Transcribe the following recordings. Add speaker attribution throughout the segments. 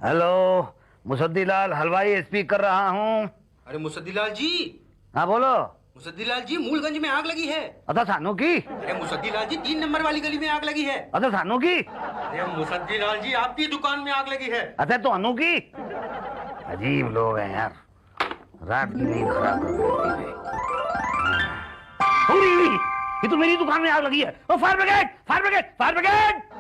Speaker 1: Hello, Musaddilal हलवाई speak कर रहा हूँ।
Speaker 2: अरे मुसद्दीलाल जी।
Speaker 1: हाँ बोलो।
Speaker 2: मुसद्दीलाल जी, मूलगंज में आग लगी है।
Speaker 1: अच्छा सानू की।
Speaker 2: अरे मुसद्दीलाल जी, 3 नंबर वाली गली में आग लगी है।
Speaker 1: अच्छा सानू की।
Speaker 2: अरे मुसद्दीलाल जी, आपकी दुकान में आग लगी है।
Speaker 1: अच्छा तो अनु की। अजीब लोग हैं यार, रात की नींद खराब कर देती है। ये तो मेरी दुकान में आग लगी है। ओ fire brigade, fire brigade, fire brigade.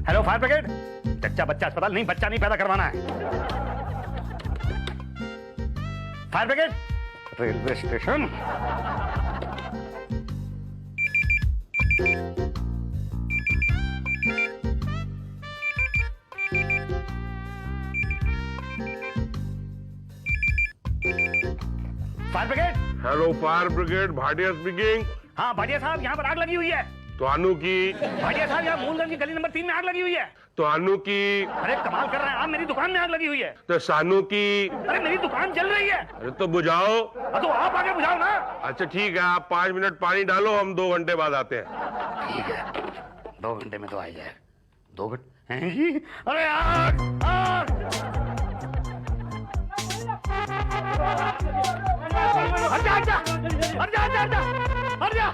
Speaker 1: Hello fire brigade. चच्चा बच्चा अस्पताल नहीं, बच्चा नहीं पैदा करवाना है। Fire brigade, railway station. Fire brigade.
Speaker 3: Hello fire brigade, Bhatia speaking.
Speaker 1: हाँ भाटिया साहब, यहाँ पर आग लगी हुई है।
Speaker 3: तो अनु की।
Speaker 1: भाटिया साहब, यहाँ मूलगंज की गली नंबर 3 में आग लगी हुई है।
Speaker 3: तो अनु की।
Speaker 1: अरे कमाल कर रहे हैं आप, मेरी दुकान में आग लगी हुई है।
Speaker 3: तो सानू की।
Speaker 1: अरे मेरी दुकान चल रही है।
Speaker 3: अरे तो बुझाओ।
Speaker 1: तो आप आगे बुझाओ ना।
Speaker 3: अच्छा ठीक है, आप 5 मिनट पानी डालो, हम 2 घंटे बाद आते हैं।
Speaker 1: ठीक है, 2 घंटे में तो आ जाए। 2 घंटे हैं जी? अरे आग आग। हट जा हट जा हट जा हट जा हट जा।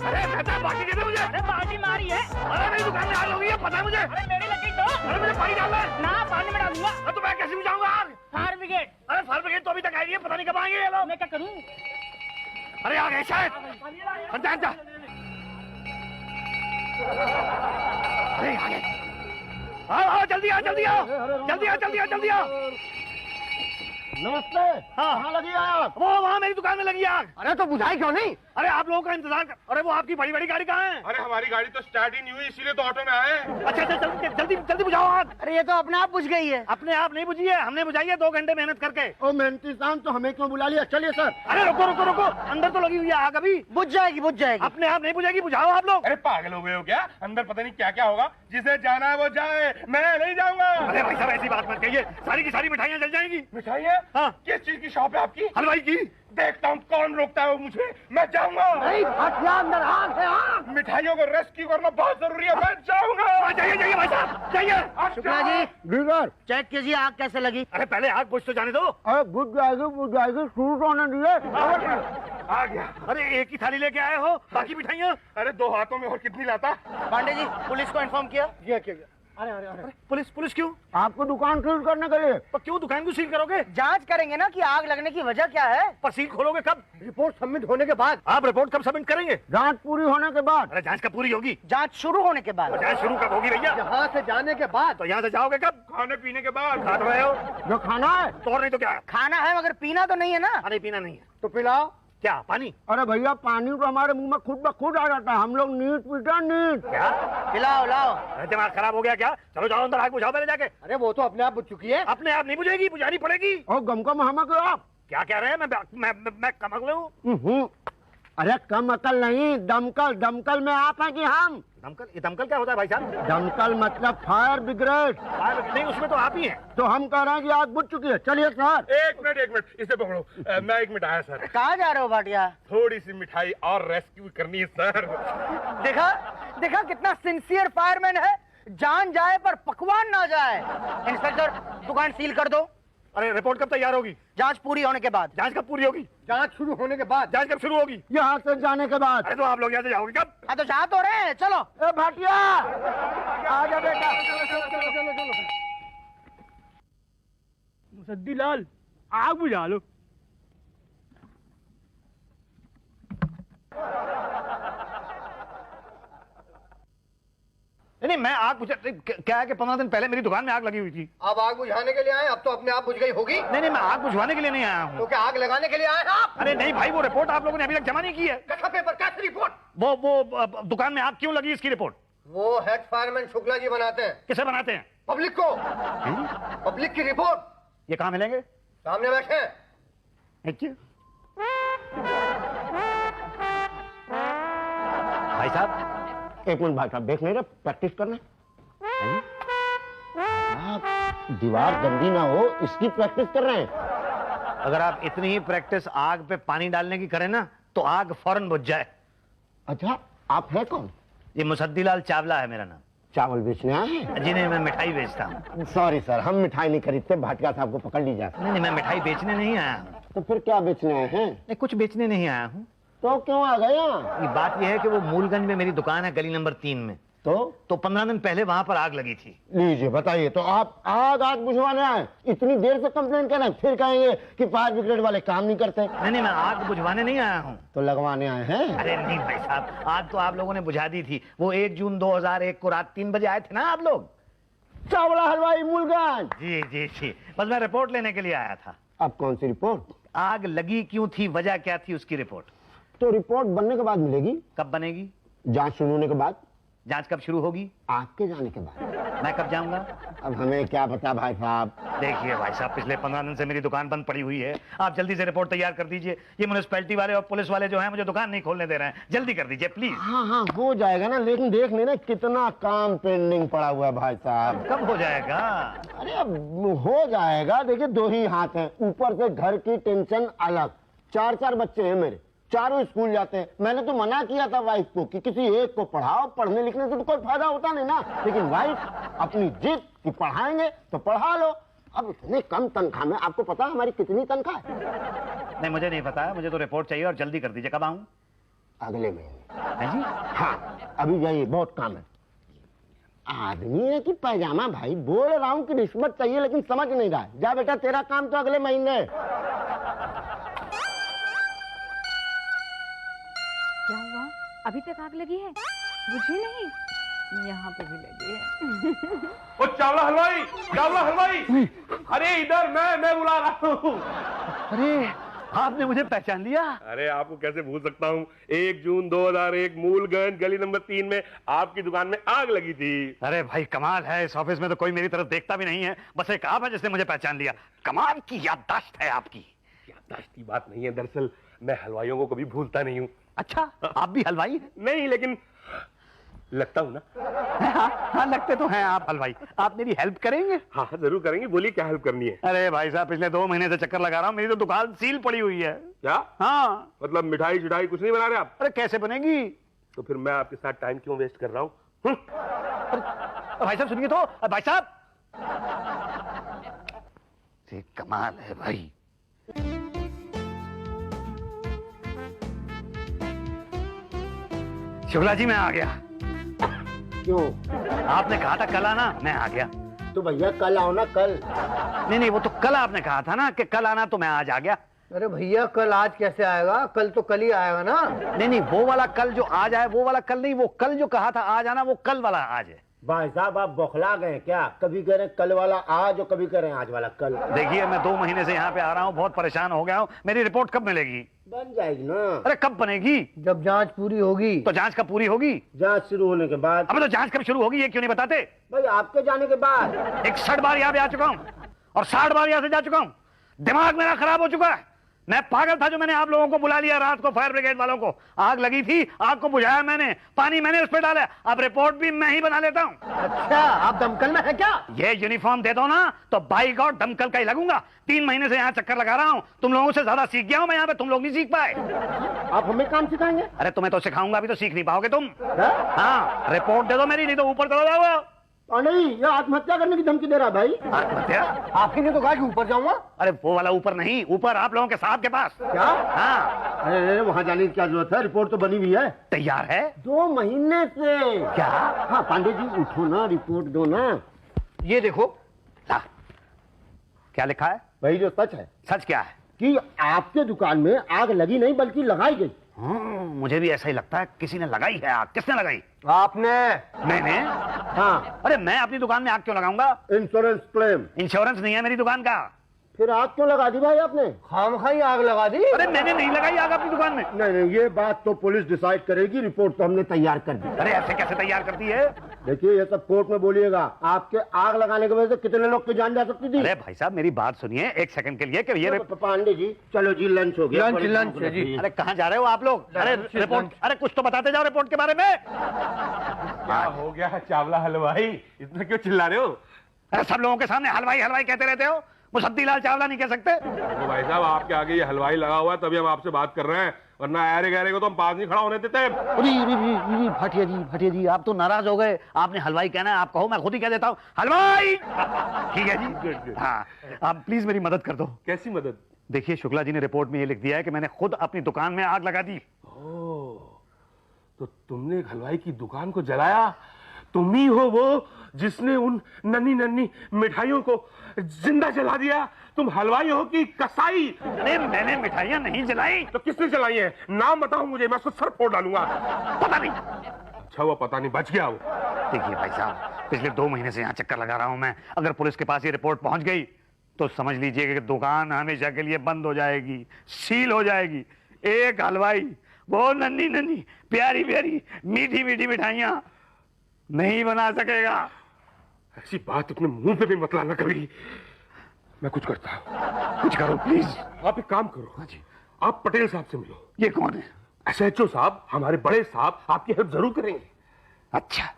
Speaker 1: अरे बेटा बाटी दे दे मुझे।
Speaker 4: अरे बाल्टी मारी है।
Speaker 1: अरे मेरी दुकान में आग लगी है, पता है मुझे।
Speaker 4: अरे मेरी लगी तो।
Speaker 1: अरे मुझे पानी डालना है।
Speaker 4: ना पानी में डालूंगा।
Speaker 1: अरे तो मैं कैसे बुझाऊंगा आग?
Speaker 4: Fire brigade.
Speaker 1: अरे फायर ब्रिगेड तो अभी तक आई है, पता नहीं कब आएंगे ये लोग।
Speaker 4: मैं क्या करूं?
Speaker 1: अरे आ गए शायद। हट जा हट जा। अरे आ गए। आओ जल्दी आओ जल्दी आओ जल्दी आओ जल्दी आओ जल्दी आओ।
Speaker 5: नमस्ते।
Speaker 1: हाँ।
Speaker 5: कहाँ लगी आग?
Speaker 1: वो वहाँ मेरी दुकान में लगी आग।
Speaker 5: अरे तो बुझाई क्यों नहीं?
Speaker 1: अरे आप लोगों का इंतजार कर। अरे वो आपकी बड़ी बड़ी गाड़ी कहाँ है?
Speaker 3: अरे हमारी गाड़ी तो स्टार्ट ही नहीं हुई, इसीलिए तो ऑटो में आए।
Speaker 1: अच्छा अच्छा जल्दी जल्दी जल्दी बुझाओ आग।
Speaker 5: अरे ये तो अपने आप बुझ गई है।
Speaker 1: अपने आप नहीं बुझी है, हमने बुझाई है 2 घंटे मेहनत करके।
Speaker 5: ओ मेहनती इंसान, तो हमें क्यों बुला लिया? चलिए सर।
Speaker 1: अरे रुको रुको रुको, अंदर तो लगी हुई है आग अभी।
Speaker 5: बुझ जाएगी बुझ जाएगी।
Speaker 1: अपने आप नहीं बुझेगी, बुझाओ आप लोग।
Speaker 3: अरे पागल हो गए हो क्या? अंदर पता नहीं क्या क्या होगा, जिसे जाना है वो जाए, मैं नहीं जाऊंगा।
Speaker 1: अरे भाई साहब ऐसी बात मत कहिए, सारी की सारी मिठाइयाँ जल जाएंगी।
Speaker 3: मिठाई है?
Speaker 1: हाँ।
Speaker 3: किस चीज की शॉप है आपकी?
Speaker 1: हलवाई की।
Speaker 3: देखता हूँ कौन रोकता है वो मुझे, मैं जाऊंगा।
Speaker 5: नहीं हटिया, अंदर आग है आग।
Speaker 3: मिठाइयों को रेस्क्यू करना बहुत जरूरी है, मैं जाऊंगा।
Speaker 1: जाइए जाइए भाई साहब जाइए।
Speaker 5: शुक्ला जी, ड्राइवर चेक कीजिए आग कैसे लगी।
Speaker 1: अरे पहले आग बुझ तो जाने दो।
Speaker 5: अरे बुझ जाएगी, शुरू तो होने दिए।
Speaker 3: आ गया।
Speaker 1: अरे एक ही थाली लेके आए हो, बाकी मिठाइयाँ?
Speaker 3: अरे 2 हाथों में और कितनी लाता?
Speaker 5: पांडे जी, पुलिस को इन्फॉर्म किया? किया। अरे अरे अरे,
Speaker 1: पुलिस पुलिस क्यों?
Speaker 5: आपको दुकान सील करने के लिए।
Speaker 1: पर क्यों दुकान को सील करोगे?
Speaker 5: जांच करेंगे ना कि आग लगने की वजह क्या है।
Speaker 1: पर सील खोलोगे कब?
Speaker 5: रिपोर्ट सबमिट होने के बाद।
Speaker 1: आप रिपोर्ट कब सबमिट करेंगे?
Speaker 5: जांच पूरी होने के बाद।
Speaker 1: अरे जांच कब पूरी होगी?
Speaker 5: जांच शुरू होने के बाद।
Speaker 1: जांच शुरू कब होगी भैया?
Speaker 5: यहाँ से जाने के बाद।
Speaker 1: तो यहाँ से जाओगे कब?
Speaker 3: खाने पीने के बाद।
Speaker 1: खा तो रहे हो।
Speaker 5: जो खाना है
Speaker 1: तो और नहीं तो क्या?
Speaker 5: खाना है, मगर पीना तो नहीं है ना।
Speaker 1: खाने पीना नहीं है
Speaker 5: तो पिलाओ।
Speaker 1: क्या? पानी?
Speaker 5: अरे भैया, पानी तो हमारे मुंह में खुद ब खुद आ जाता है, हम लोग नीट पीते नीट।
Speaker 1: क्या?
Speaker 5: पिलाओ लाओ।
Speaker 1: अरे दिमाग खराब हो गया क्या? चलो जाओ अंदर, आग बुझाओ पहले जाके।
Speaker 5: अरे वो तो अपने आप बुझ चुकी है।
Speaker 1: अपने आप नहीं बुझेगी, बुझानी पड़ेगी।
Speaker 5: और गमकम हमक आप
Speaker 1: क्या कह रहे हैं? मैं कमक हूँ।
Speaker 5: अरे कम अकल नहीं, दमकल। दमकल में आप हैं कि हम?
Speaker 1: दमकल? ये दमकल क्या होता है भाई साहब?
Speaker 5: दमकल मतलब फायर ब्रिगेड।
Speaker 1: नहीं, उसमें तो आप ही हैं।
Speaker 5: तो हम कह रहे हैं कि आग बुझ चुकी है। चलिए सर।
Speaker 3: एक मिनट, इसे पकड़ो। मैं 1 मिनट आया सर।
Speaker 5: कहाँ जा रहे हो भाटिया?
Speaker 3: थोड़ी सी मिठाई और रेस्क्यू करनी है सर।
Speaker 5: देखा कितना सिंसियर फायरमैन है। जान जाए पर पकवान ना जाए। इंस्पेक्टर, दुकान सील कर दो।
Speaker 1: अरे रिपोर्ट कब तैयार होगी?
Speaker 5: जांच पूरी होने के बाद।
Speaker 1: जांच कब पूरी होगी?
Speaker 5: जांच शुरू होने के बाद।
Speaker 1: जांच कब शुरू होगी?
Speaker 5: यहाँ से जाने के बाद।
Speaker 1: अरे तो आप लोग यहाँ से जाओगे कब?
Speaker 5: हाँ तो जा तो रहे हैं, चलो। ए भाटिया, आ जा बेटा। चलो।
Speaker 4: मुसद्दीलाल, आग बुझा लो।
Speaker 1: नहीं, मैं आग बुझा। क्या है कि 15 दिन पहले मेरी दुकान में आग लगी हुई थी।
Speaker 5: अब आग बुझाने के लिए आए, अब तो अपने आप बुझ गई होगी।
Speaker 1: नहीं, मैं आग बुझवाने के लिए नहीं आया हूँ।
Speaker 5: तो क्या आग लगाने के लिए आए हैं आप?
Speaker 1: अरे नहीं भाई, वो रिपोर्ट आप लोगों ने अभी तक जमा नहीं की है।
Speaker 5: कैसा पेपर, कैसी रिपोर्ट?
Speaker 1: वो दुकान में आग क्यों लगी, इसकी रिपोर्ट।
Speaker 5: वो हेड फायरमैन शुक्ला जी बनाते हैं।
Speaker 1: किसे बनाते हैं?
Speaker 5: पब्लिक को। पब्लिक की रिपोर्ट।
Speaker 1: ये कहाँ मिलेंगे?
Speaker 5: सामने बैठे हैं।
Speaker 1: अच्छा। भाई साहब,
Speaker 5: एक मिनट भाई साहब, देख ले रहे, प्रैक्टिस करना। दीवार गंदी ना हो, इसकी प्रैक्टिस कर रहे हैं।
Speaker 1: अगर आप इतनी ही प्रैक्टिस आग पे पानी डालने की करें ना, तो आग फौरन बुझ जाए।
Speaker 6: अच्छा, आप है कौन?
Speaker 1: ये मुसद्दीलाल चावला है मेरा नाम।
Speaker 6: चावल बेचने आए हैं?
Speaker 1: जी नहीं, मैं मिठाई बेचता हूँ।
Speaker 6: सॉरी सर, हम मिठाई नहीं खरीदते, भाटिया साहब को पकड़ लीजिए।
Speaker 1: नहीं, मैं मिठाई बेचने नहीं आया हूँ।
Speaker 6: तो फिर क्या बेचने आए हैं?
Speaker 1: नहीं, कुछ बेचने नहीं आया हूँ।
Speaker 6: तो क्यों आ गए यहाँ?
Speaker 1: ये बात यह है कि वो मूलगंज में मेरी दुकान है, गली नंबर 3 में।
Speaker 6: तो
Speaker 1: 15 दिन पहले वहां पर आग लगी थी।
Speaker 6: लीजिए बताइए, तो आप आग बुझवाने आए? इतनी देर से कंप्लेन कर रहे हैं, फिर कहेंगे कि फायर ब्रिगेड वाले काम नहीं करते।
Speaker 1: नहीं, मैं आग बुझवाने नहीं आया हूँ।
Speaker 6: तो लगवाने आए हैं?
Speaker 1: अरे नहीं भाई साहब, आग तो आप लोगों ने बुझा दी थी। वो 1 जून 2001 को रात 3 बजे आए थे ना आप लोग।
Speaker 6: चावला हलवाई मूलगंज।
Speaker 1: जी जी जी, बस मैं रिपोर्ट लेने के लिए आया था।
Speaker 6: अब कौन सी रिपोर्ट?
Speaker 1: आग लगी क्यों थी, वजह क्या थी, उसकी रिपोर्ट।
Speaker 6: तो रिपोर्ट बनने के बाद मिलेगी।
Speaker 1: कब बनेगी?
Speaker 6: जांच शुरू होने के बाद।
Speaker 1: जांच कब शुरू होगी?
Speaker 6: आपके जाने के बाद।
Speaker 1: मैं कब जाऊंगा?
Speaker 6: अब हमें क्या पता भाई साहब।
Speaker 1: देखिए भाई साहब, पिछले 15 दिन से मेरी दुकान बंद पड़ी हुई है। आप जल्दी से रिपोर्ट तैयार कर दीजिए। ये म्युनिसिपैलिटी वाले और पुलिस वाले जो हैं मुझे दुकान नहीं खोलने दे रहे हैं। जल्दी कर दीजिए प्लीज।
Speaker 6: हाँ, हो जाएगा ना, लेकिन देख लेना कितना काम पेंडिंग पड़ा हुआ है भाई साहब।
Speaker 1: कब हो जाएगा?
Speaker 6: अरे अब हो जाएगा। देखिए 2 ही हाथ हैं, ऊपर से घर की टेंशन अलग। 4 बच्चे हैं मेरे, चारों स्कूल जाते हैं। मैंने तो मना किया था वाइफ को कि किसी एक को पढ़ाओ, पढ़ने लिखने से तो कोई फायदा होता नहीं ना। लेकिन वाइफ अपनी जिद कि पढ़ाएंगे तो पढ़ा लो। अब इतने कम तनख्वाह में, आपको पता है हमारी कितनी तनख्वाह है?
Speaker 1: नहीं, मुझे नहीं पता, मुझे तो रिपोर्ट चाहिए और जल्दी कर दीजिए। कब आऊं?
Speaker 6: अगले महीने।
Speaker 1: है जी?
Speaker 6: हाँ, अभी जाइए, बहुत काम है। आदमी है कि पैजामा भाई? बोल रहा हूँ कि रिश्वत चाहिए, लेकिन समझ नहीं रहा है। जा बेटा, तेरा काम तो अगले महीने।
Speaker 7: क्या हुआ? अभी तक आग लगी है? बुझी नहीं? यहाँ पे भी लगी है।
Speaker 3: ओ चावला हलवाई, चावला हलवाई, अरे इधर मैं बुला रहा हूँ।
Speaker 1: अरे आपने मुझे पहचान लिया?
Speaker 3: अरे आपको कैसे भूल सकता हूँ। 1 जून 2001 मूलगंज गली नंबर 3 में आपकी दुकान में आग लगी थी।
Speaker 1: अरे भाई कमाल है, इस ऑफिस में तो कोई मेरी तरफ देखता भी नहीं है। बस एक आप है जिसने मुझे पहचान लिया। कमाल की याददाश्त है आपकी।
Speaker 3: याददाश्त की बात नहीं है, दरअसल मैं हलवाइयों को कभी भूलता नहीं हूँ।
Speaker 1: अच्छा, आप भी हलवाई हैं?
Speaker 3: नहीं, लेकिन लगता हूँ ना।
Speaker 1: हाँ, लगते तो हैं आप हलवाई। आप मेरी हेल्प करेंगे?
Speaker 3: हाँ, जरूर करेंगे। बोलिए क्या हेल्प करनी है?
Speaker 1: अरे भाई साहब, पिछले 2 महीने से चक्कर लगा रहा हूँ, मेरी तो दुकान सील पड़ी हुई है।
Speaker 3: क्या?
Speaker 1: हाँ।
Speaker 3: मतलब मिठाई शिठाई कुछ नहीं बना रहे आप?
Speaker 1: अरे कैसे बनेगी?
Speaker 3: तो फिर मैं आपके साथ टाइम क्यों वेस्ट कर रहा हूँ?
Speaker 1: भाई साहब सुनिए तो, भाई साहब। ये कमाल है भाई। शुक्ला जी, मैं आ गया।
Speaker 6: क्यों?
Speaker 1: आपने कहा था कल आना, मैं आ गया।
Speaker 6: तो भैया कल आओ ना, कल।
Speaker 1: नहीं, वो तो कल आपने कहा था ना कि कल आना, तो मैं आज आ गया।
Speaker 5: अरे भैया, कल आज कैसे आएगा? कल तो कल ही आएगा ना।
Speaker 1: नहीं, वो वाला कल जो आज आए वो वाला कल नहीं, वो कल जो कहा था आज आना वो कल वाला आज है।
Speaker 6: भाई साहब आप बौखला गए क्या? कभी कह रहे हैं कल वाला आज और कभी कह रहे हैं आज वाला कल।
Speaker 1: देखिए, मैं 2 महीने से यहाँ पे आ रहा हूँ, बहुत परेशान हो गया हूँ। मेरी रिपोर्ट कब मिलेगी?
Speaker 6: बन जाएगी ना।
Speaker 1: अरे कब बनेगी?
Speaker 5: जब जांच पूरी होगी।
Speaker 1: तो जांच कब पूरी होगी?
Speaker 6: जांच शुरू होने के बाद।
Speaker 1: अब तो जांच कब शुरू होगी ये क्यों नहीं बताते?
Speaker 6: भाई आपके जाने के बाद।
Speaker 1: 61 बार यहाँ पे आ चुका हूँ और 60 बार यहाँ से जा चुका हूँ। दिमाग मेरा खराब हो चुका है। मैं पागल था जो मैंने आप लोगों को बुला लिया रात को, फायर ब्रिगेड वालों को। आग लगी थी, आग को बुझाया मैंने, पानी मैंने उस पर डाला। अब रिपोर्ट भी मैं ही बना लेता हूँ।
Speaker 5: अच्छा, आप दमकल में है क्या?
Speaker 1: ये यूनिफॉर्म दे दो ना तो बाई गॉड दमकल का ही लगूंगा। 3 महीने से यहाँ चक्कर लगा रहा हूँ, तुम लोगों से ज्यादा सीख गया हूँ मैं यहाँ पे, तुम लोग नहीं सीख पाए।
Speaker 6: आप हमें काम सिखाएंगे?
Speaker 1: अरे तुम्हें तो सिखाऊंगा, अभी तो सीख नहीं पाओगे तुम। हाँ, रिपोर्ट दे दो मेरी, नहीं तो ऊपर चला जाओगे।
Speaker 6: नहीं, ये आत्महत्या करने की धमकी दे रहा है भाई।
Speaker 1: आत्महत्या?
Speaker 5: आप ही ने तो कहा कि ऊपर जाऊंगा।
Speaker 1: अरे वो वाला ऊपर नहीं, ऊपर आप लोगों के साहब के पास।
Speaker 6: क्या?
Speaker 1: हाँ।
Speaker 6: अरे वहाँ जाने की क्या जरूरत है? रिपोर्ट तो बनी हुई है।
Speaker 1: तैयार है?
Speaker 6: 2 महीने से।
Speaker 1: क्या?
Speaker 6: हाँ पांडे जी, उठो ना, रिपोर्ट दो ना।
Speaker 5: ये देखो।
Speaker 1: ला। क्या लिखा है?
Speaker 6: भाई जो सच है।
Speaker 1: सच क्या है?
Speaker 6: कि आपके दुकान में आग लगी नहीं बल्कि लगाई गई।
Speaker 1: मुझे भी ऐसा ही लगता है, किसी ने लगाई है आग। किसने लगाई?
Speaker 5: आपने।
Speaker 1: मैंने?
Speaker 6: हाँ।
Speaker 1: अरे मैं अपनी दुकान में आग क्यों लगाऊंगा?
Speaker 6: Insurance claim.
Speaker 1: इंश्योरेंस नहीं है मेरी दुकान का।
Speaker 6: फिर आग क्यों लगा दी भाई आपने?
Speaker 5: खामखाई आग लगा दी।
Speaker 1: अरे मैंने नहीं लगाई आग अपनी दुकान में।
Speaker 6: नहीं, ये बात तो पुलिस डिसाइड करेगी। रिपोर्ट तो हमने तैयार कर दी।
Speaker 1: अरे ऐसे कैसे तैयार करती है?
Speaker 6: देखिए, ये सब कोर्ट में बोलिएगा। आपके आग लगाने की वजह से कितने लोग की जान जा सकती थी?
Speaker 1: अरे भाई साहब मेरी बात सुनिए 1 सेकंड के लिए कि ये
Speaker 6: पांडे जी, चलो जी, लंच हो गया।
Speaker 5: लंच है जी।
Speaker 1: अरे कहाँ जा रहे हो आप लोग? अरे रिपोर्ट, अरे कुछ तो बताते जाओ रिपोर्ट के बारे में।
Speaker 3: क्या हो गया चावला हलवाई, इतना क्यों चिल्ला रहे हो?
Speaker 1: अरे सब लोगों के सामने हलवाई हलवाई कहते रहते हो। मुसद्दी लाल चावला नहीं कह सकते?
Speaker 3: तो भाई साहब आपके आगे ये हलवाई लगा हुआ है तभी हम आपसे बात कर रहे हैं, वरना ऐरे गहरे को तो हम पास नहीं खड़ा होने देते।
Speaker 1: भाटिया जी आप तो नाराज हो गए। आपने हलवाई कहना है, आप कहो, मैं खुद ही कह देता हूँ हलवाई। ठीक है जी, हाँ आप प्लीज मेरी मदद कर दो।
Speaker 3: कैसी मदद?
Speaker 1: देखिए शुक्ला जी ने रिपोर्ट में ये लिख दिया है कि मैंने खुद अपनी दुकान में आग लगा दी।
Speaker 3: तो तुमने एक हलवाई की दुकान को जलाया? तुम ही हो वो जिसने उन नन्ही नन्ही मिठाइयों को जिंदा जला दिया? तुम हलवाई हो कि कसाई?
Speaker 1: अरे मैंने मिठाइयां नहीं जलाई।
Speaker 3: तो किसने जलाई है? नाम बताओ मुझे, मैं उसको सर फोड़ डालूंगा।
Speaker 1: पता नहीं।
Speaker 3: अच्छा हुआ पता नहीं, बच गया वो।
Speaker 1: देखिए भाई साहब, पिछले 2 महीने से यहाँ चक्कर लगा रहा हूँ मैं। अगर पुलिस के पास ये रिपोर्ट पहुंच गई तो समझ लीजिए कि दुकान हमेशा के लिए बंद हो जाएगी, सील हो जाएगी। एक हलवाई, वो नन्ही नन्ही प्यारी प्यारी मीठी मीठी मिठाइयां नहीं बना सकेगा।
Speaker 3: ऐसी बात अपने मुंह पे भी मत लाना कभी। मैं कुछ करता हूँ।
Speaker 1: कुछ करो प्लीज।
Speaker 3: आप एक काम करो,
Speaker 1: हाँ जी।
Speaker 3: आप पटेल साहब से मिलो।
Speaker 1: ये कौन है?
Speaker 3: SHO साहब, हमारे बड़े साहब आपकी हेल्प जरूर करेंगे।
Speaker 1: अच्छा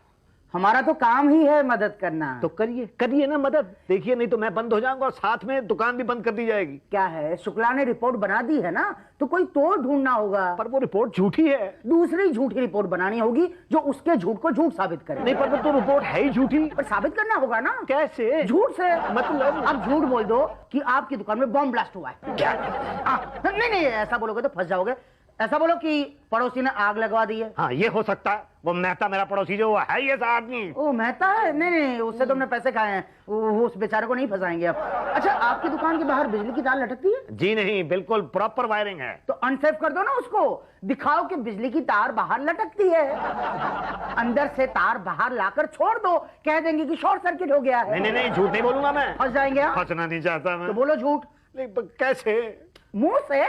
Speaker 5: हमारा तो काम ही है मदद करना।
Speaker 1: तो करिए ना मदद। देखिए नहीं तो मैं बंद हो जाऊंगा और साथ में दुकान भी बंद कर दी जाएगी।
Speaker 5: क्या है, शुक्ला ने रिपोर्ट बना दी है ना, तो कोई तोड़ ढूंढना होगा।
Speaker 1: पर वो रिपोर्ट झूठी है।
Speaker 5: दूसरी झूठी रिपोर्ट बनानी होगी जो उसके झूठ को झूठ साबित करे।
Speaker 1: नहीं पर वो तो रिपोर्ट है ही झूठी।
Speaker 5: पर साबित करना होगा ना।
Speaker 1: कैसे?
Speaker 5: झूठ से।
Speaker 1: मतलब?
Speaker 5: आप झूठ बोल दो कि आपकी दुकान में बम ब्लास्ट हुआ है।
Speaker 1: क्या?
Speaker 5: नहीं ऐसा बोलोगे तो फंस जाओगे। ऐसा बोलो कि पड़ोसी ने आग लगवा दी है।
Speaker 1: हाँ ये हो सकता है। वो मेहता मेरा पड़ोसी जो है ये सा आदमी।
Speaker 5: ओ मेहता है? नहीं उससे तो हमने पैसे खाए हैं, वो उस बेचारे को नहीं फंसाएंगे आप। अच्छा आपकी दुकान के बाहर बिजली की तार लटकती है?
Speaker 1: जी नहीं, बिल्कुल प्रॉपर वायरिंग है।
Speaker 5: तो अनसेफ कर दो ना उसको, दिखाओ कि बिजली की तार बाहर लटकती है। अंदर से तार बाहर लाकर छोड़ दो, कह देंगे कि शॉर्ट सर्किट हो गया है।
Speaker 1: नहीं झूठ नहीं बोलूंगा मैं।
Speaker 5: फंस जाएंगे आप।
Speaker 1: फंसना नहीं चाहता मैं।
Speaker 5: तो बोलो झूठ।
Speaker 1: नहीं पर कैसे?
Speaker 5: मुंह से।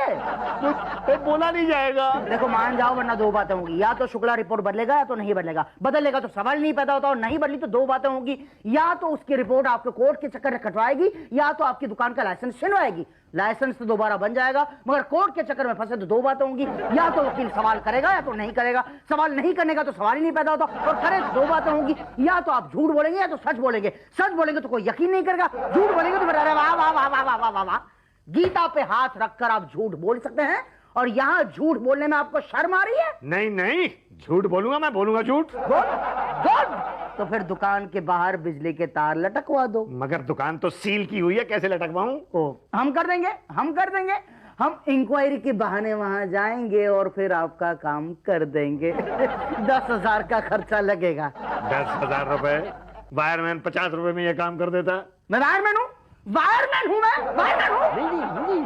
Speaker 1: तो बोला नहीं जाएगा।
Speaker 5: देखो मान जाओ वरना 2 बातें होंगी, या तो शुक्ला रिपोर्ट बदलेगा या तो नहीं बदलेगा। बदलेगा तो सवाल नहीं पैदा होता, और नहीं बदली तो 2 बातें होंगी, या तो उसकी रिपोर्ट आपको कोर्ट के चक्कर में कटवाएगी या तो आपकी दुकान का लाइसेंस छिनवाएगी। लाइसेंस तो दोबारा बन जाएगा, मगर कोर्ट के चक्कर में फंसे तो 2 बातें होंगी, या तो वकील सवाल करेगा या तो नहीं करेगा। सवाल नहीं करने का तो सवाल ही नहीं पैदा होता, और करे तो 2 बातें होंगी, या तो आप झूठ बोलेंगे या तो सच बोलेंगे। सच बोलेंगे तो कोई यकीन नहीं करेगा, झूठ बोलेंगे तो फिर अरे वाह वाह वाह वाह वाह वाह वाह। गीता पे हाथ रखकर आप झूठ बोल सकते हैं, और यहाँ झूठ बोलने में आपको शर्म आ रही है?
Speaker 1: नहीं झूठ बोलूंगा मैं, बोलूंगा झूठ।
Speaker 5: गुड। तो फिर दुकान के बाहर बिजली के तार लटकवा दो।
Speaker 1: मगर दुकान तो सील की हुई है, कैसे लटकवाऊं?
Speaker 5: हम कर देंगे। हम इंक्वायरी के बहाने वहां जाएंगे और फिर आपका काम कर देंगे। 10,000 का खर्चा लगेगा।
Speaker 1: 10,000 रुपए? वायरमैन 50 रुपए में ये काम कर देता।
Speaker 5: मैं वायरमैन हूँ?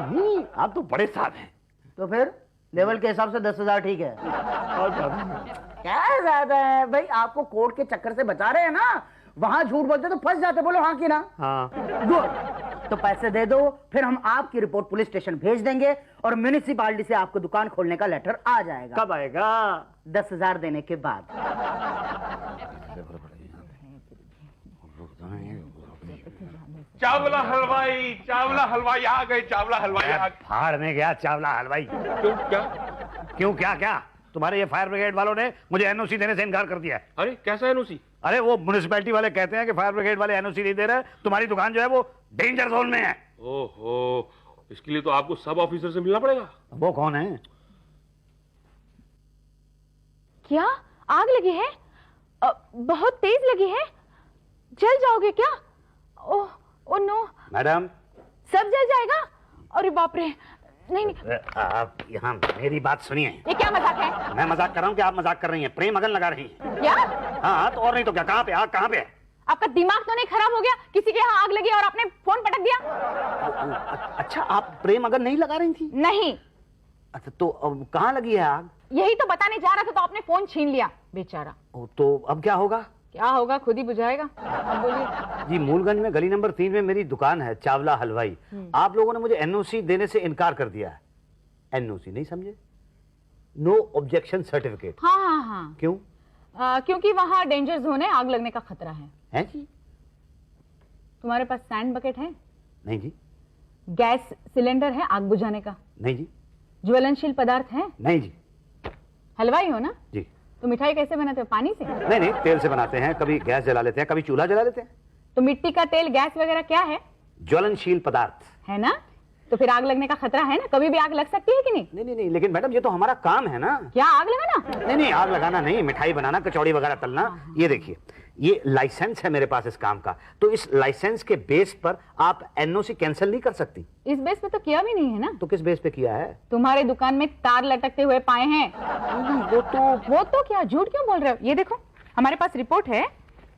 Speaker 1: नहीं, आप तो बड़े साहब हैं।
Speaker 5: तो फिर लेवल के हिसाब से 10,000 ठीक है।
Speaker 1: और
Speaker 5: क्या ज्यादा है भाई, आपको कोर्ट के चक्कर से बचा रहे हैं ना, वहां झूठ बोलते तो फंस जाते। बोलो हाँ कि ना?
Speaker 1: हाँ।
Speaker 5: गुड। तो पैसे दे दो, फिर हम आपकी रिपोर्ट पुलिस स्टेशन भेज देंगे और म्युनिसिपालिटी से आपको दुकान खोलने का लेटर आ जाएगा।
Speaker 1: कब आएगा?
Speaker 5: 10,000 देने के बाद।
Speaker 3: चावला हलवाई आ गए। चावला हलवाई आ गए।
Speaker 1: फाड़ में गया चावला हलवाई। क्यों क्या? तुम्हारे ये फायर ब्रिगेड वालों ने मुझे एनओसी देने से इनकार कर दिया है।
Speaker 3: अरे कैसा एनओसी?
Speaker 1: अरे वो म्युनिसिपैलिटी वाले कहते हैं कि फायर ब्रिगेड वाले एनओसी नहीं दे रहे, तुम्हारी दुकान जो है वो डेंजर जोन में है।
Speaker 3: ओहो, इसके लिए तो आपको सब ऑफिसर से मिलना पड़ेगा।
Speaker 1: वो कौन है?
Speaker 7: क्या आग लगी है? बहुत तेज लगी है। जल जाओगे क्या? ओ नो
Speaker 1: मैडम,
Speaker 7: सब जल जाएगा। अरे बाप रे। नहीं
Speaker 1: आप यहाँ मेरी बात सुनिए।
Speaker 7: ये क्या मजाक है?
Speaker 1: मैं मजाक कर रहा हूँ कि आप मजाक कर रही हैं? प्रेम अगन लगा रही हैं।
Speaker 7: क्या?
Speaker 1: हाँ तो और नहीं तो क्या। कहाँ पे आग? कहाँ पे है?
Speaker 7: आपका दिमाग तो नहीं खराब हो गया? किसी के यहाँ आग लगी और आपने फोन पटक दिया?
Speaker 1: अच्छा आप प्रेम अगन नहीं लगा रही थी?
Speaker 7: नहीं।
Speaker 1: अच्छा तो अब कहाँ लगी है आग?
Speaker 7: यही तो बताने जा रहा था तो आपने फोन छीन लिया बेचारा।
Speaker 1: तो अब क्या होगा?
Speaker 7: क्या होगा खुद ही बुझाएगा। अब बोलिए।
Speaker 1: जी मूलगंज में गली नंबर 3 में मेरी दुकान है चावला हलवाई। आप लोगों ने मुझे एनओसी देने से इनकार कर दिया है। एनओसी नहीं समझे? No objection certificate.
Speaker 7: हाँ।
Speaker 1: क्यों?
Speaker 7: क्योंकि वहाँ डेंजर जोन है, आग लगने का खतरा है
Speaker 1: जी?
Speaker 7: तुम्हारे पास सैंड बकेट है?
Speaker 1: नहीं जी।
Speaker 7: गैस सिलेंडर है आग बुझाने का?
Speaker 1: नहीं जी।
Speaker 7: ज्वलनशील पदार्थ है?
Speaker 1: नहीं जी।
Speaker 7: हलवाई हो ना?
Speaker 1: जी।
Speaker 7: तो मिठाई कैसे बनाते हो? पानी से?
Speaker 1: नहीं तेल से बनाते हैं। कभी गैस जला लेते हैं, कभी चूल्हा जला लेते हैं।
Speaker 7: तो मिट्टी का तेल, गैस वगैरह क्या है?
Speaker 1: ज्वलनशील पदार्थ।
Speaker 7: है ना? तो फिर आग लगने का खतरा है ना, कभी भी आग लग सकती है कि नहीं?
Speaker 1: नहीं नहीं नहीं, लेकिन मैडम ये तो हमारा काम है ना।
Speaker 7: क्या आग लगाना?
Speaker 1: नहीं नहीं, आग लगाना नहीं, मिठाई बनाना, कचौड़ी वगैरह तलना। ये देखिए, ये लाइसेंस है मेरे पास इस काम का, तो इस लाइसेंस के बेस पर आप एनओसी कैंसिल नहीं कर सकती।
Speaker 7: इस बेस पे तो किया भी नहीं है ना।
Speaker 1: तो किस बेस पे किया है?
Speaker 7: तुम्हारे दुकान में तार लटकते हुए पाए हैं। वो तो क्या, झूठ क्यों बोल रहे हो? ये देखो, हमारे पास रिपोर्ट है,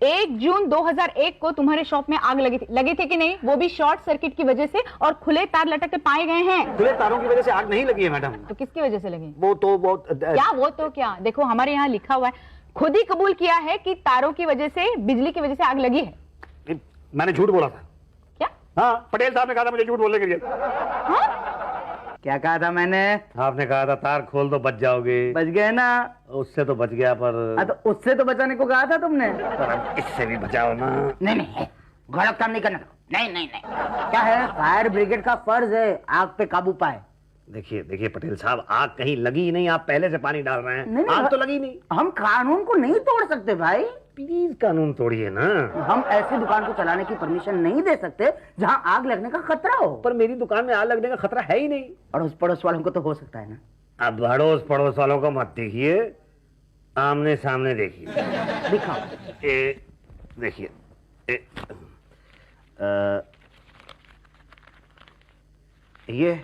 Speaker 7: 1 जून 2001 को तुम्हारे शॉप में आग लगी थी कि नहीं? वो भी शॉर्ट सर्किट की वजह से, और खुले तार लटकते पाए गए हैं।
Speaker 1: खुले तारों की वजह से आग नहीं लगी है मैडम।
Speaker 7: तो किसकी वजह से लगी?
Speaker 1: वो तो
Speaker 7: क्या, देखो हमारे यहाँ लिखा हुआ है, खुद ही कबूल किया है कि तारों की वजह से, बिजली की वजह से आग लगी है।
Speaker 1: मैंने झूठ बोला था।
Speaker 7: क्या?
Speaker 1: हाँ, पटेल साहब ने कहा था मुझे झूठ बोलने के लिए।
Speaker 5: क्या कहा था मैंने?
Speaker 1: आपने कहा था तार खोल दो बच जाओगे।
Speaker 5: बच गए ना?
Speaker 1: उससे तो बच गया, पर
Speaker 5: तो उससे तो बचाने को कहा था तुमने।
Speaker 1: पर अब इससे भी बचाओ ना।
Speaker 5: नहीं नहीं, गलत काम नहीं करना। नहीं नहीं नहीं, क्या है, फायर ब्रिगेड का फर्ज है आग पे काबू पाए।
Speaker 1: देखिए देखिए पटेल साहब, आग कहीं लगी ही नहीं, आप पहले से पानी डाल रहे हैं।
Speaker 5: नहीं,
Speaker 1: आग तो लगी नहीं।
Speaker 5: हम कानून को नहीं तोड़ सकते भाई।
Speaker 1: प्लीज कानून तोड़िए ना।
Speaker 5: हम ऐसी दुकान को चलाने की परमिशन नहीं दे सकते जहां आग लगने का खतरा हो।
Speaker 1: पर मेरी दुकान में आग लगने का खतरा है ही नहीं।
Speaker 5: अड़ोस पड़ोस वालों को तो हो सकता है ना।
Speaker 1: अब अड़ोस पड़ोस वालों को मत देखिए, आमने सामने देखिए।
Speaker 5: दिखाओ।
Speaker 1: देखिए, ये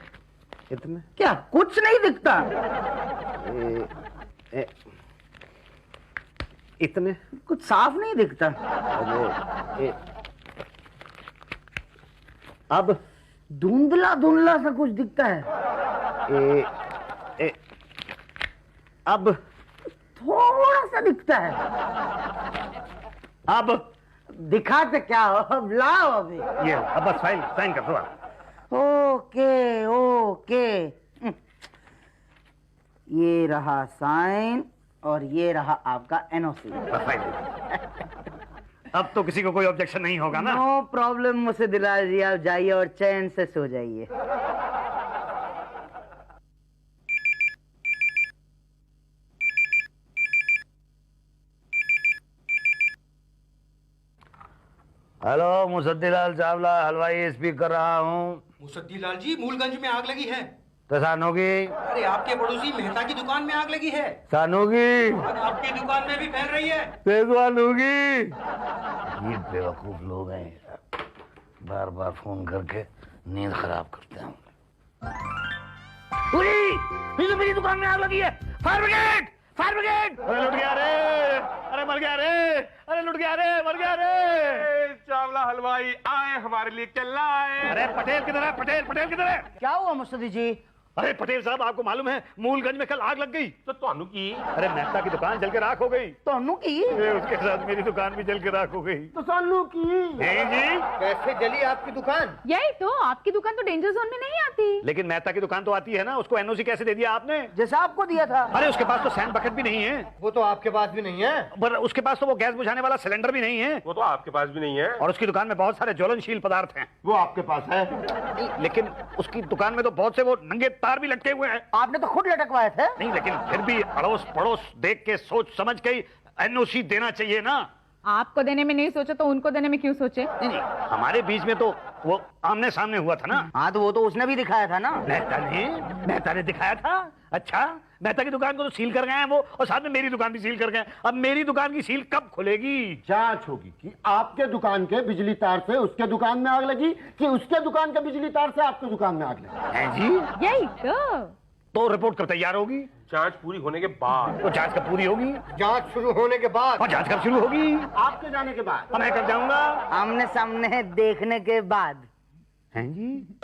Speaker 1: इतने
Speaker 5: क्या कुछ नहीं दिखता?
Speaker 1: इतने
Speaker 5: कुछ साफ नहीं दिखता।
Speaker 1: अब
Speaker 5: धुंधला धुंधला सा कुछ दिखता है।
Speaker 1: अब
Speaker 5: थोड़ा सा दिखता है।
Speaker 1: अब
Speaker 5: दिखाते क्या हो, अब लाओ अभी।
Speaker 1: ये अब बस फाइल साइन कर दो आप।
Speaker 5: ओके ओके, ये रहा साइन और ये रहा आपका एनओसी।
Speaker 1: बस फाइल। अब तो किसी को कोई ऑब्जेक्शन नहीं होगा ना?
Speaker 5: नो प्रॉब्लम, मुझसे दिला दिया, जाइए और चैन से सो जाइए।
Speaker 1: हेलो, मुसद्दीलाल चावला हलवाई स्पीक कर रहा हूँ।
Speaker 2: मुसद्दीलाल जी, मूलगंज में आग लगी है।
Speaker 1: तो सानोगी?
Speaker 2: अरे आपके पड़ोसी मेहता की दुकान में आग लगी है।
Speaker 1: सानोगी?
Speaker 2: और आपकी दुकान में भी फैल रही है।
Speaker 1: तेजवानूगी? ये बेवकूफ लोग हैं, बार बार फोन करके नींद खराब करते हैं। तो मेरी दुकान में आग लगी है। Fire brigade! Fire brigade! अरे लुट गया रे! अरे मर गया रे! अरे लुट गया रे! मर गया रे!
Speaker 3: चावला हलवाई आए, हमारे लिए क्या लाए?
Speaker 1: अरे पटेल किधर है? पटेल किधर है?
Speaker 5: क्या हुआ मुस्तदी जी?
Speaker 1: अरे पटेल साहब, आपको मालूम है मूलगंज में कल आग लग गई।
Speaker 3: तो ਤੁਹਾਨੂੰ की?
Speaker 1: अरे मेहता की दुकान जल के राख हो गई।
Speaker 5: तोनू की?
Speaker 1: उसके साथ मेरी दुकान भी जल के राख हो गई।
Speaker 6: तो सानू की?
Speaker 1: नहीं जी,
Speaker 2: कैसे जली आपकी दुकान?
Speaker 7: यही तो, आपकी दुकान तो डेंजर जोन में नहीं आती।
Speaker 1: लेकिन मेहता की दुकान तो आती है ना। उसको एनओसी कैसे दे दिया आपने?
Speaker 5: जैसा आपको दिया था।
Speaker 1: अरे उसके पास तो सैंड बकेट भी नहीं है,
Speaker 2: वो तो आपके पास भी नहीं है।
Speaker 1: पर उसके पास तो वो गैस बुझाने वाला सिलेंडर भी नहीं है,
Speaker 3: वो तो आपके पास भी नहीं है।
Speaker 1: और उसकी दुकान में बहुत सारे ज्वलनशील पदार्थ हैं।
Speaker 6: वो आपके पास है।
Speaker 1: लेकिन उसकी दुकान में तो बहुत से वो नंगे तार भी लटके हुए हैं।
Speaker 5: आपने तो खुद लटकवाए थे।
Speaker 1: नहीं, लेकिन फिर भी अड़ोस पड़ोस देख के सोच समझ के एनओसी देना चाहिए ना।
Speaker 7: आपको देने में नहीं सोचा तो उनको देने में क्यों सोचे?
Speaker 1: नहीं, हमारे बीच में तो वो आमने सामने हुआ था ना।
Speaker 5: हाँ, तो वो तो उसने भी दिखाया था ना।
Speaker 1: मेहता ने दिखाया था। अच्छा, मेहता की दुकान को तो सील कर गए हैं वो, और साथ में मेरी दुकान भी सील कर गए। अब मेरी दुकान की सील कब खुलेगी? जांच
Speaker 6: होगी कि आपके दुकान के बिजली तार से उसके दुकान में आग लगी, कि उसके दुकान के बिजली तार से आपके दुकान में आग लगी।
Speaker 1: है जी?
Speaker 7: यही
Speaker 1: तो रिपोर्ट कब तैयार होगी?
Speaker 3: जांच पूरी होने के बाद।
Speaker 1: तो जांच कब पूरी होगी?
Speaker 2: जांच शुरू होने के बाद।
Speaker 1: और जांच कब शुरू होगी?
Speaker 6: आपके जाने के बाद।
Speaker 1: मैं कब जाऊंगा?
Speaker 5: आमने सामने देखने के बाद।
Speaker 1: हैं जी?